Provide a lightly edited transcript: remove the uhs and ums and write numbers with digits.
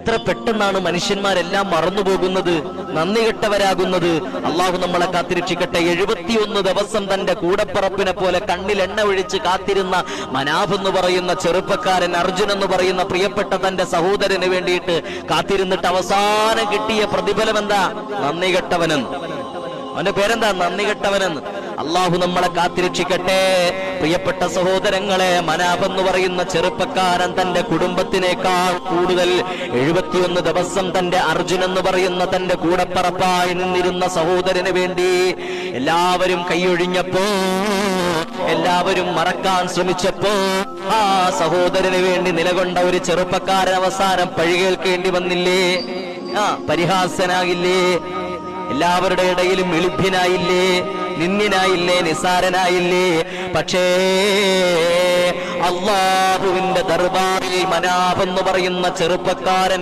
എത്ര പെട്ടെന്നാണ് മനുഷ്യന്മാരെല്ലാം മറന്നുപോകുന്നത്, നന്ദി കെട്ടവരാകുന്നത്. അള്ളാഹു നമ്മളെ കാത്തിരക്ഷിക്കട്ടെ. 71 ദിവസം തന്റെ കൂടപ്പറപ്പിനെ പോലെ കണ്ണിൽ എണ്ണ ഒഴിച്ച് കാത്തിരുന്ന മനാഫ് എന്ന് പറയുന്ന ചെറുപ്പക്കാരൻ, അർജുൻ എന്ന് പറയുന്ന പ്രിയപ്പെട്ട തന്റെ സഹോദരന് വേണ്ടിയിട്ട് കാത്തിരുന്നിട്ട് അവസാനം കിട്ടിയ പ്രതിഫലം എന്താ? നന്ദി കെട്ടവനെന്ന്. അവന്റെ പേരെന്താ? നന്ദി കെട്ടവനെന്ന്. അള്ളാഹു നമ്മളെ കാത്തിരക്ഷിക്കട്ടെ. പ്രിയപ്പെട്ട സഹോദരങ്ങളെ, മനാഫ് എന്ന് പറയുന്ന ചെറുപ്പക്കാരൻ തന്റെ കുടുംബത്തിനേക്കാൾ കൂടുതൽ 71 ദിവസം തന്റെ അർജുൻ എന്ന് പറയുന്ന തന്റെ കൂടപ്പറപ്പായി നിന്നിരുന്ന സഹോദരന് വേണ്ടി എല്ലാവരും കൈയൊഴിഞ്ഞപ്പോ, എല്ലാവരും മറക്കാൻ ശ്രമിച്ചപ്പോ, ആ സഹോദരന് വേണ്ടി നിലകൊണ്ട ഒരു ചെറുപ്പക്കാരൻ അവസാനം പഴികേൽക്കേണ്ടി വന്നില്ലേ? പരിഹാസനാകില്ലേ? എല്ലാവരുടെ ഇടയിലും എളുപ്പിനായില്ലേ? നിന്ദിനായില്ലേ? നിസാരനായില്ലേ? പക്ഷേ അല്ലാഹുവിന്റെ ദർബാറിൽ മനാഫ് എന്ന് പറയുന്ന ചെറുപ്പക്കാരൻ